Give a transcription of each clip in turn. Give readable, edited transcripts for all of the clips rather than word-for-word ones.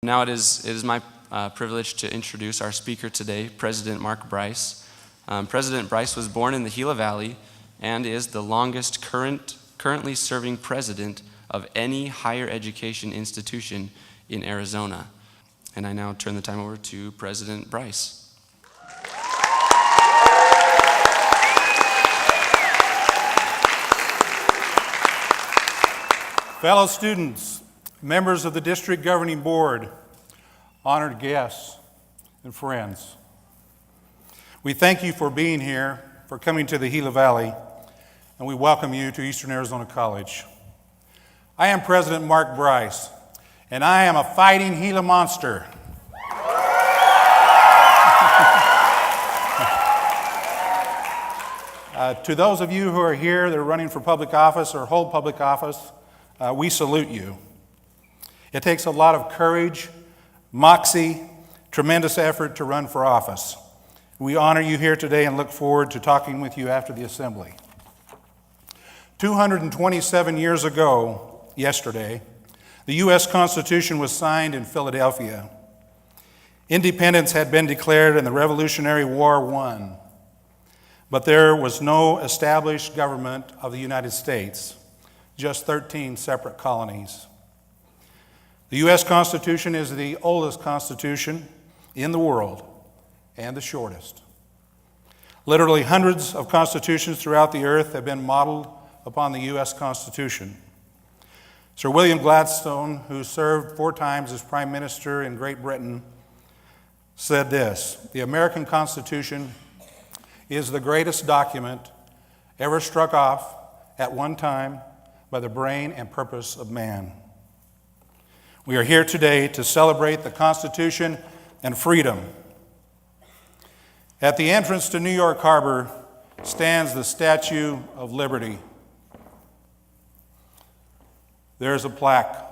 Now it is my privilege to introduce our speaker today, President Mark Bryce. President Bryce was born in the Gila Valley and is the longest currently serving president of any higher education institution in Arizona. And I now turn the time over to President Bryce. Fellow students, members of the District Governing Board, honored guests, and friends, we thank you for being here, for coming to the Gila Valley, and we welcome you to Eastern Arizona College. I am President Mark Bryce, and I am a fighting Gila monster. To those of you who are here that are running for public office or hold public office, we salute you. It takes a lot of courage, moxie, tremendous effort to run for office. We honor you here today and look forward to talking with you after the assembly. 227 years ago, yesterday, the U.S. Constitution was signed in Philadelphia. Independence had been declared and the Revolutionary War won. But there was no established government of the United States, just 13 separate colonies. The U.S. Constitution is the oldest constitution in the world and the shortest. Literally hundreds of constitutions throughout the earth have been modeled upon the U.S. Constitution. Sir William Gladstone, who served 4 times as Prime Minister in Great Britain, said this: "The American Constitution is the greatest document ever struck off at one time by the brain and purpose of man." We are here today to celebrate the Constitution and freedom. At the entrance to New York Harbor stands the Statue of Liberty. There is a plaque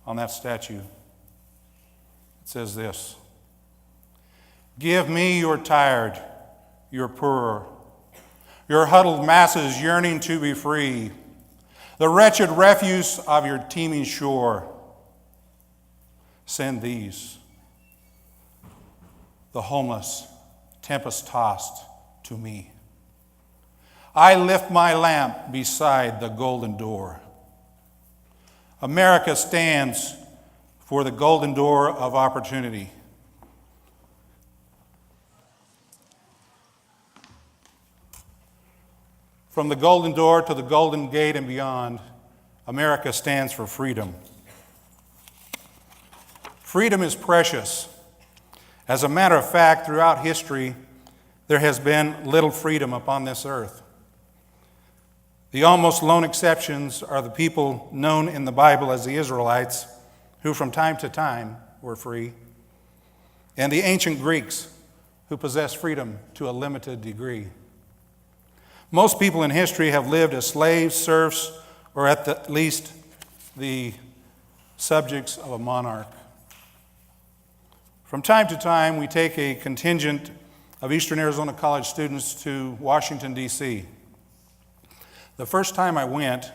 on that statue. It says this: "Give me your tired, your poor, your huddled masses yearning to be free, the wretched refuse of your teeming shore. Send these, the homeless, tempest-tossed, to me. I lift my lamp beside the golden door." America stands for the golden door of opportunity. From the golden door to the golden gate and beyond, America stands for freedom. Freedom is precious. As a matter of fact, throughout history, there has been little freedom upon this earth. The almost lone exceptions are the people known in the Bible as the Israelites, who from time to time were free, and the ancient Greeks, who possessed freedom to a limited degree. Most people in history have lived as slaves, serfs, or at least the subjects of a monarch. From time to time, we take a contingent of Eastern Arizona College students to Washington, D.C. The first time I went,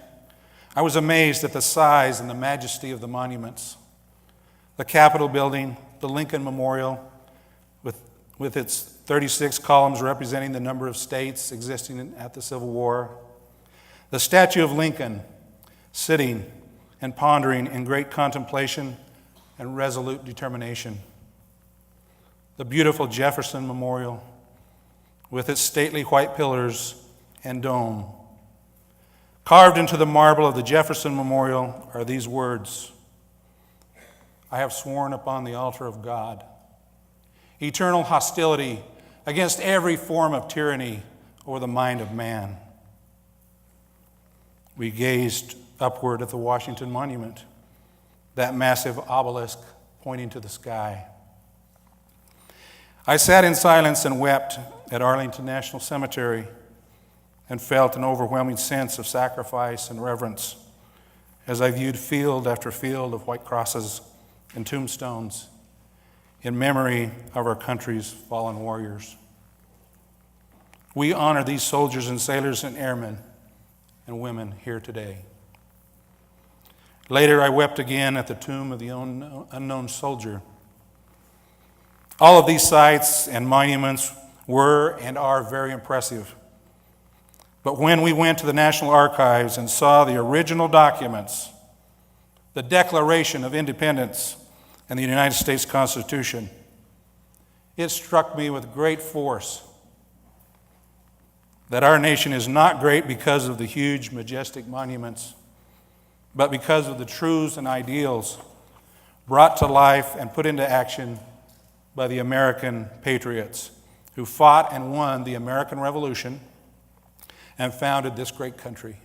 I was amazed at the size and the majesty of the monuments. The Capitol building, the Lincoln Memorial, with its 36 columns representing the number of states existing at the Civil War. The statue of Lincoln, sitting and pondering in great contemplation and resolute determination. The beautiful Jefferson Memorial, with its stately white pillars and dome. Carved into the marble of the Jefferson Memorial are these words: "I have sworn upon the altar of God eternal hostility against every form of tyranny over the mind of man." We gazed upward at the Washington Monument, that massive obelisk pointing to the sky. I sat in silence and wept at Arlington National Cemetery and felt an overwhelming sense of sacrifice and reverence as I viewed field after field of white crosses and tombstones in memory of our country's fallen warriors. We honor these soldiers and sailors and airmen and women here today. Later, I wept again at the tomb of the unknown soldier. All of these sites and monuments were and are very impressive. But when we went to the National Archives and saw the original documents, the Declaration of Independence and the United States Constitution, it struck me with great force that our nation is not great because of the huge, majestic monuments, but because of the truths and ideals brought to life and put into action by the American patriots who fought and won the American Revolution and founded this great country.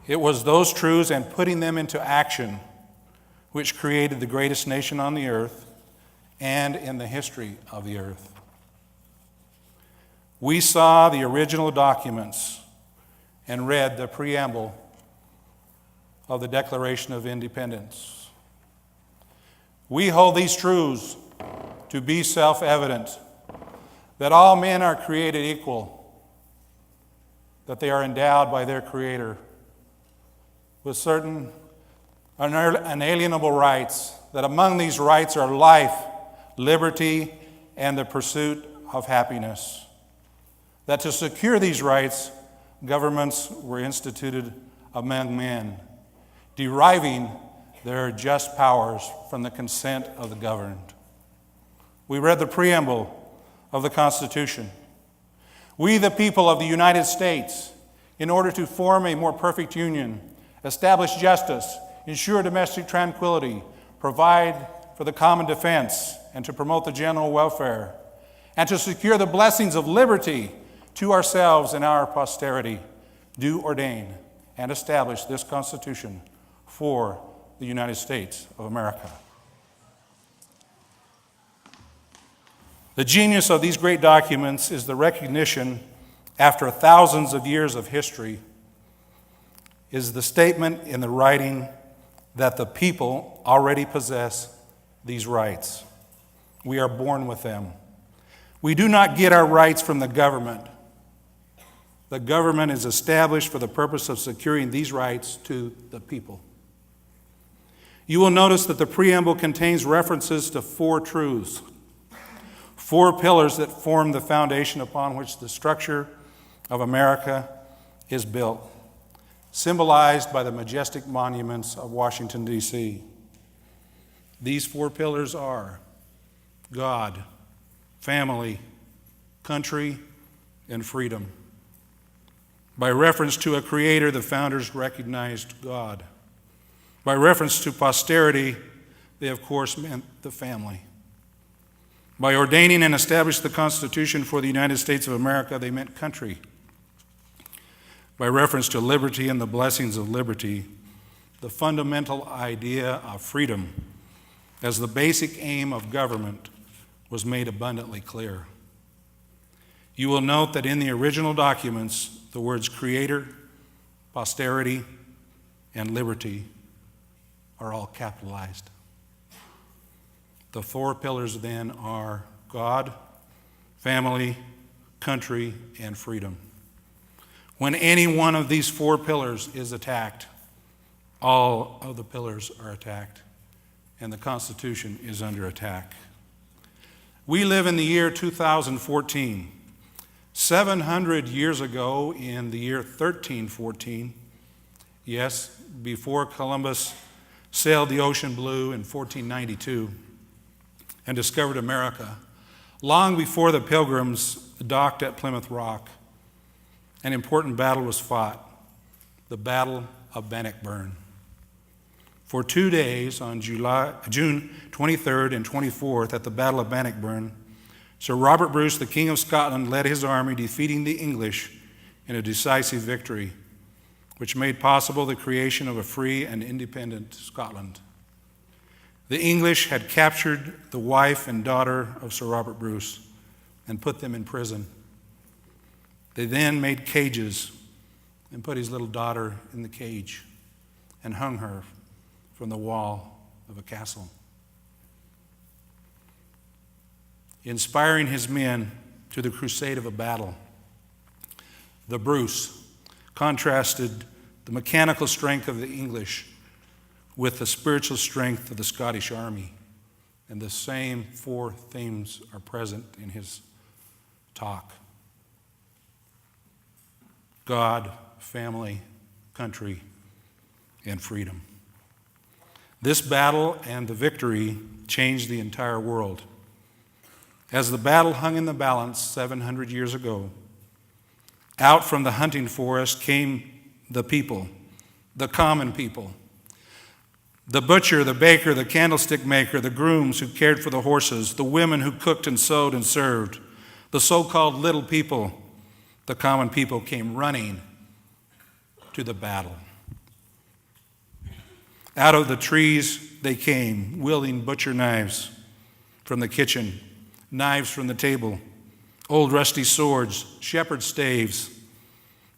It was those truths and putting them into action which created the greatest nation on the earth and in the history of the earth. We saw the original documents and read the preamble of the Declaration of Independence. We hold these truths to be self-evident, that all men are created equal, that they are endowed by their Creator with certain unalienable rights, that among these rights are life, liberty, and the pursuit of happiness. That to secure these rights, governments were instituted among men, deriving their just powers from the consent of the governed. We read the preamble of the Constitution. We, the people of the United States, in order to form a more perfect union, establish justice, ensure domestic tranquility, provide for the common defense, and to promote the general welfare, and to secure the blessings of liberty to ourselves and our posterity, do ordain and establish this Constitution for the United States of America. The genius of these great documents is the recognition, after thousands of years of history, is the statement in the writing that the people already possess these rights. We are born with them. We do not get our rights from the government. The government is established for the purpose of securing these rights to the people. You will notice that the preamble contains references to 4 truths, 4 pillars that form the foundation upon which the structure of America is built, symbolized by the majestic monuments of Washington, D.C. These 4 pillars are God, family, country, and freedom. By reference to a creator, the founders recognized God. By reference to posterity, they of course meant the family. By ordaining and establishing the Constitution for the United States of America, they meant country. By reference to liberty and the blessings of liberty, the fundamental idea of freedom as the basic aim of government was made abundantly clear. You will note that in the original documents, the words creator, posterity, and liberty are all capitalized. The 4 pillars then are God, family, country, and freedom. When any one of these 4 pillars is attacked, all of the pillars are attacked, and the Constitution is under attack. We live in the year 2014. 700 years ago, in the year 1314, yes, before Columbus sailed the ocean blue in 1492 and discovered America, long before the Pilgrims docked at Plymouth Rock, an important battle was fought, the Battle of Bannockburn. For 2 days, on June 23rd and 24th, at the Battle of Bannockburn, Sir Robert Bruce, the King of Scotland, led his army, defeating the English in a decisive victory, which made possible the creation of a free and independent Scotland. The English had captured the wife and daughter of Sir Robert Bruce and put them in prison. They then made cages and put his little daughter in the cage and hung her from the wall of a castle. Inspiring his men to the crusade of a battle, the Bruce contrasted the mechanical strength of the English with the spiritual strength of the Scottish Army. And the same four themes are present in his talk: God, family, country, and freedom. This battle and the victory changed the entire world. As the battle hung in the balance 700 years ago, out from the hunting forest came the people, the common people. The butcher, the baker, the candlestick maker, the grooms who cared for the horses, the women who cooked and sewed and served, the so-called little people, the common people came running to the battle. Out of the trees they came, wielding butcher knives from the kitchen, knives from the table, old rusty swords, shepherd's staves,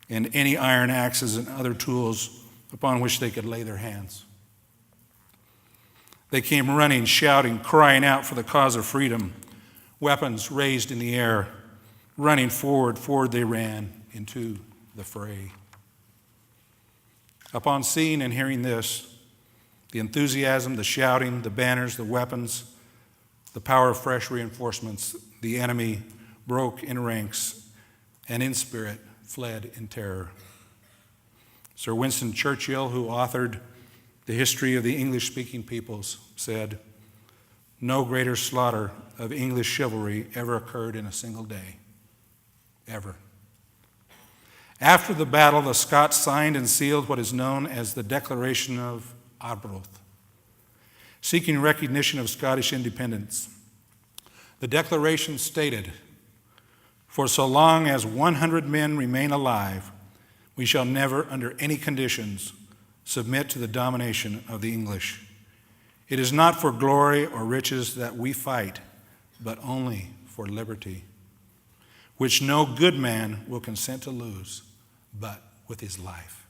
and any iron axes and other tools upon which they could lay their hands. They came running, shouting, crying out for the cause of freedom, weapons raised in the air. Running forward they ran into the fray. Upon seeing and hearing this, the enthusiasm, the shouting, the banners, the weapons, the power of fresh reinforcements, the enemy broke in ranks and in spirit fled in terror. Sir Winston Churchill, who authored The History of the English-Speaking Peoples, said, "No greater slaughter of English chivalry ever occurred in a single day. Ever." After the battle, the Scots signed and sealed what is known as the Declaration of Arbroath, seeking recognition of Scottish independence. The declaration stated, "For so long as 100 men remain alive, we shall never, under any conditions, submit to the domination of the English. It is not for glory or riches that we fight, but only for liberty, which no good man will consent to lose, but with his life."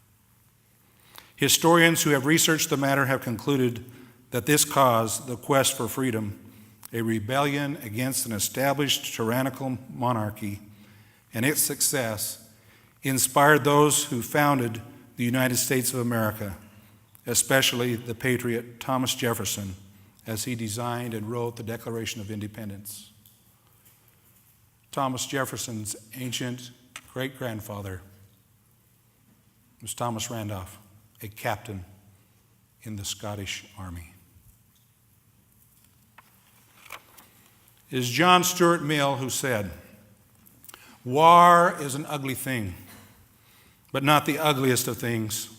Historians who have researched the matter have concluded that this cause, the quest for freedom, a rebellion against an established tyrannical monarchy, and its success, inspired those who founded the United States of America, especially the patriot Thomas Jefferson, as he designed and wrote the Declaration of Independence. Thomas Jefferson's ancient great-grandfather was Thomas Randolph, a captain in the Scottish Army. It is John Stuart Mill who said, "War is an ugly thing, but not the ugliest of things.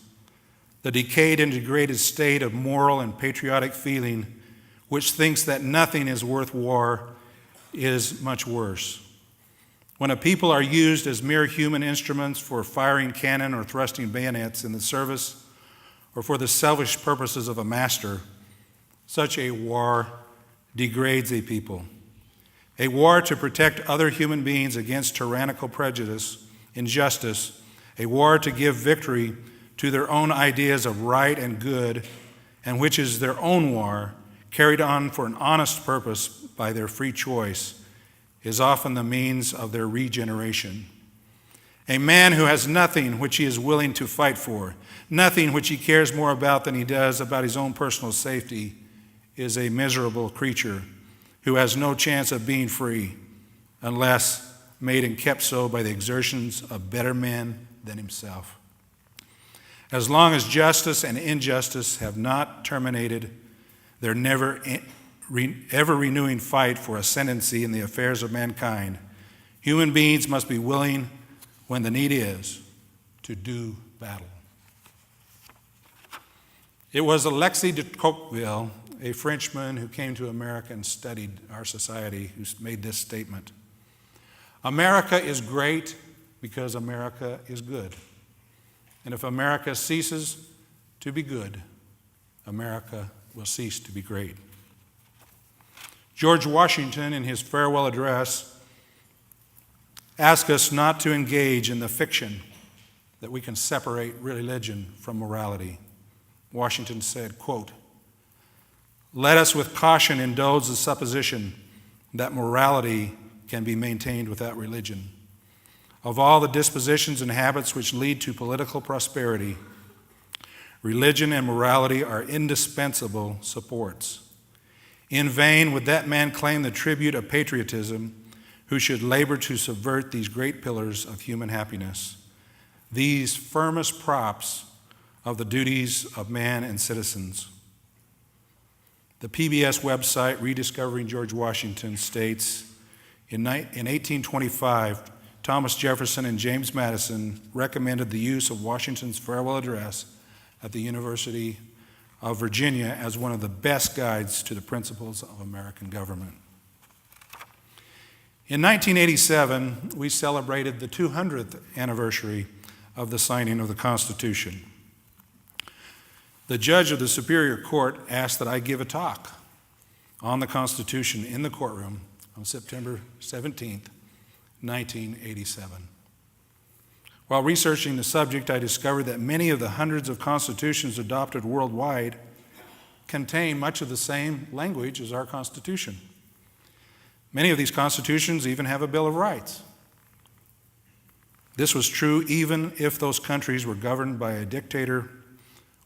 The decayed and degraded state of moral and patriotic feeling, which thinks that nothing is worth war, is much worse. When a people are used as mere human instruments for firing cannon or thrusting bayonets in the service or for the selfish purposes of a master, such a war degrades a people. A war to protect other human beings against tyrannical prejudice, injustice, a war to give victory to their own ideas of right and good, and which is their own war, carried on for an honest purpose by their free choice, is often the means of their regeneration. A man who has nothing which he is willing to fight for, nothing which he cares more about than he does about his own personal safety, is a miserable creature who has no chance of being free unless made and kept so by the exertions of better men than himself. As long as justice and injustice have not terminated their ever-renewing fight for ascendancy in the affairs of mankind, human beings must be willing, when the need is, to do battle." It was Alexis de Tocqueville, a Frenchman who came to America and studied our society, who made this statement: "America is great because America is good. And if America ceases to be good, America will cease to be great." George Washington, in his farewell address, asked us not to engage in the fiction that we can separate religion from morality. Washington said, quote, "Let us with caution indulge the supposition that morality can be maintained without religion. Of all the dispositions and habits which lead to political prosperity, Religion and morality are indispensable supports. In vain would that man claim the tribute of patriotism who should labor to subvert these great pillars of human happiness, these firmest props of the duties of man and citizens. The PBS website, Rediscovering George Washington, states, in 1825, Thomas Jefferson and James Madison recommended the use of Washington's farewell address at the University of Virginia as one of the best guides to the principles of American government. In 1987, we celebrated the 200th anniversary of the signing of the Constitution. The judge of the Superior Court asked that I give a talk on the Constitution in the courtroom on September 17th, 1987. While researching the subject, I discovered that many of the hundreds of constitutions adopted worldwide contain much of the same language as our Constitution. Many of these constitutions even have a Bill of Rights. This was true even if those countries were governed by a dictator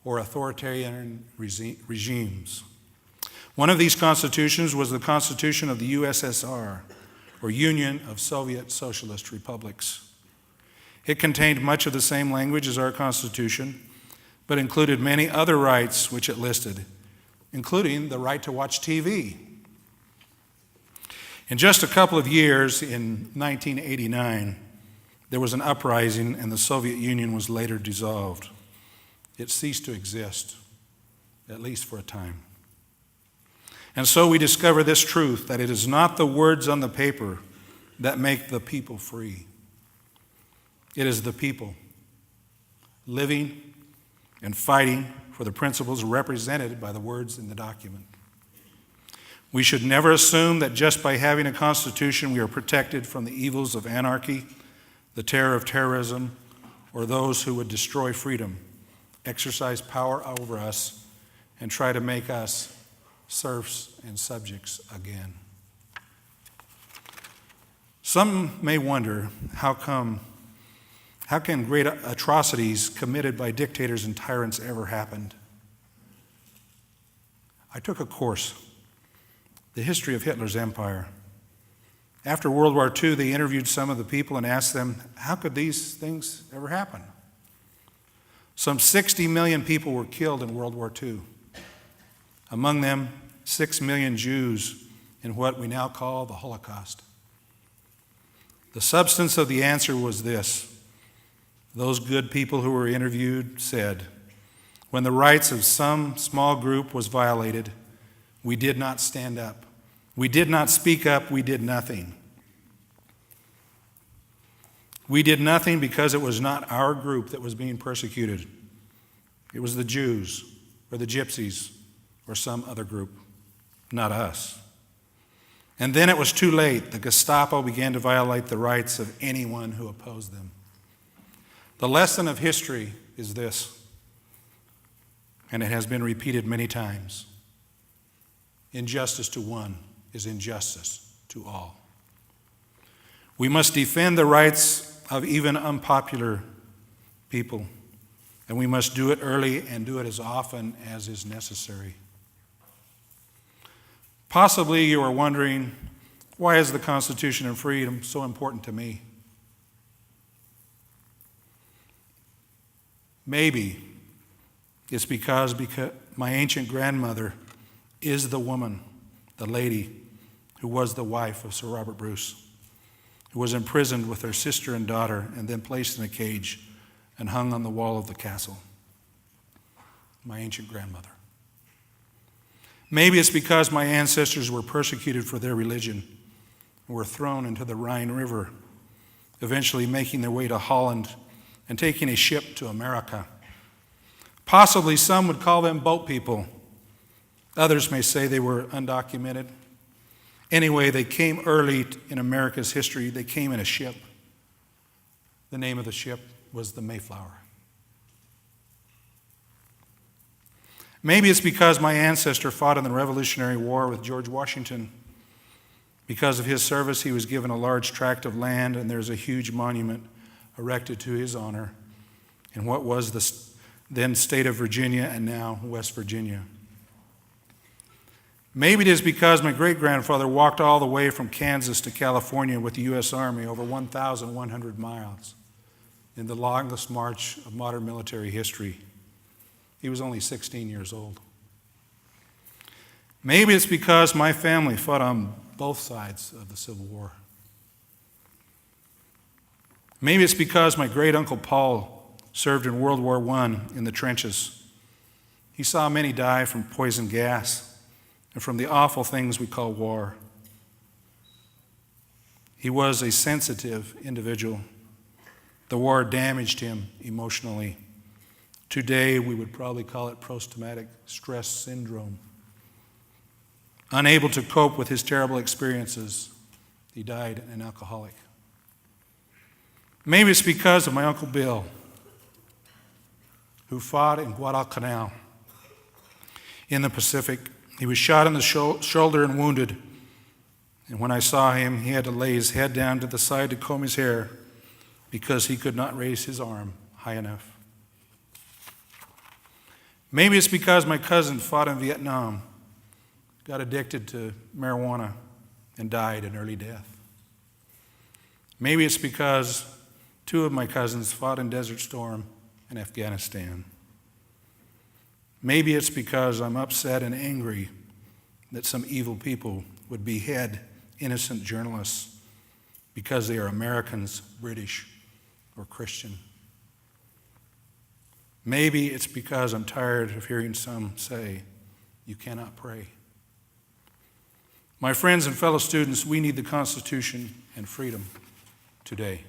or authoritarian regimes. One of these constitutions was the Constitution of the USSR, or Union of Soviet Socialist Republics. It contained much of the same language as our Constitution, but included many other rights which it listed, including the right to watch TV. In just a couple of years, in 1989, there was an uprising and the Soviet Union was later dissolved. It ceased to exist, at least for a time. And so we discover this truth, that it is not the words on the paper that make the people free. It is the people living and fighting for the principles represented by the words in the document. We should never assume that just by having a constitution we are protected from the evils of anarchy, the terror of terrorism, or those who would destroy freedom, exercise power over us, and try to make us serfs and subjects again. Some may wonder, how can great atrocities committed by dictators and tyrants ever happen? I took a course, The History of Hitler's Empire. After World War II, they interviewed some of the people and asked them, how could these things ever happen? Some 60 million people were killed in World War II. Among them, 6 million Jews in what we now call the Holocaust. The substance of the answer was this. Those good people who were interviewed said, when the rights of some small group was violated, we did not stand up. We did not speak up. We did nothing. We did nothing because it was not our group that was being persecuted. It was the Jews or the Gypsies or some other group, not us. And then it was too late. The Gestapo began to violate the rights of anyone who opposed them. The lesson of history is this, and it has been repeated many times. Injustice to one is injustice to all. We must defend the rights of even unpopular people, and we must do it early and do it as often as is necessary. Possibly you are wondering, why is the Constitution and freedom so important to me? Maybe it's because my ancient grandmother is the woman, the lady, who was the wife of Sir Robert Bruce, who was imprisoned with her sister and daughter and then placed in a cage and hung on the wall of the castle. My ancient grandmother. Maybe it's because my ancestors were persecuted for their religion and were thrown into the Rhine River, eventually making their way to Holland and taking a ship to America. Possibly some would call them boat people. Others may say they were undocumented. Anyway, they came early in America's history. They came in a ship. The name of the ship was the Mayflower. Maybe it's because my ancestor fought in the Revolutionary War with George Washington. Because of his service, he was given a large tract of land, and there's a huge monument erected to his honor in what was then state of Virginia, and now West Virginia. Maybe it is because my great-grandfather walked all the way from Kansas to California with the U.S. Army over 1,100 miles in the longest march of modern military history. He was only 16 years old. Maybe it's because my family fought on both sides of the Civil War. Maybe it's because my great-uncle Paul served in World War I in the trenches. He saw many die from poison gas and from the awful things we call war. He was a sensitive individual. The war damaged him emotionally. Today, we would probably call it post-traumatic stress syndrome. Unable to cope with his terrible experiences, he died an alcoholic. Maybe it's because of my Uncle Bill, who fought in Guadalcanal in the Pacific. He was shot in the shoulder and wounded. And when I saw him, he had to lay his head down to the side to comb his hair because he could not raise his arm high enough. Maybe it's because my cousin fought in Vietnam, got addicted to marijuana, and died an early death. Maybe it's because two of my cousins fought in Desert Storm in Afghanistan. Maybe it's because I'm upset and angry that some evil people would behead innocent journalists because they are Americans, British, or Christian. Maybe it's because I'm tired of hearing some say, "You cannot pray." My friends and fellow students, we need the Constitution and freedom today.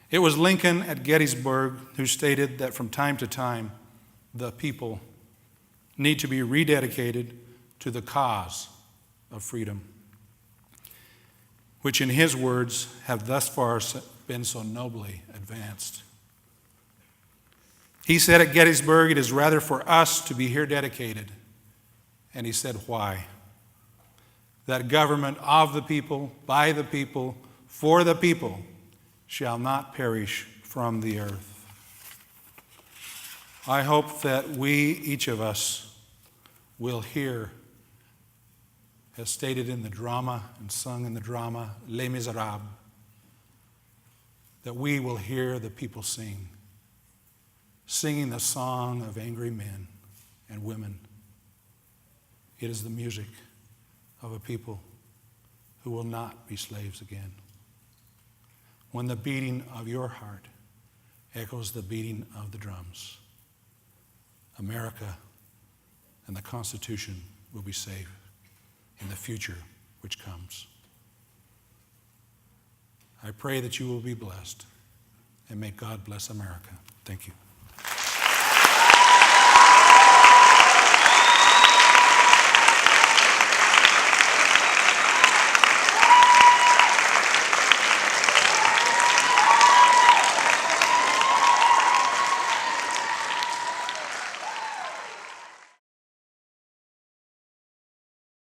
It was Lincoln at Gettysburg who stated that from time to time, the people need to be rededicated to the cause of freedom, which in his words have thus far been so nobly advanced. He said at Gettysburg, it is rather for us to be here dedicated. And he said why? That government of the people, by the people, for the people, shall not perish from the earth. I hope that we, each of us, will hear, as stated in the drama and sung in the drama, Les Miserables, that we will hear the people singing the song of angry men and women. It is the music of a people who will not be slaves again. When the beating of your heart echoes the beating of the drums, America and the Constitution will be safe in the future which comes. I pray that you will be blessed, and may God bless America. Thank you.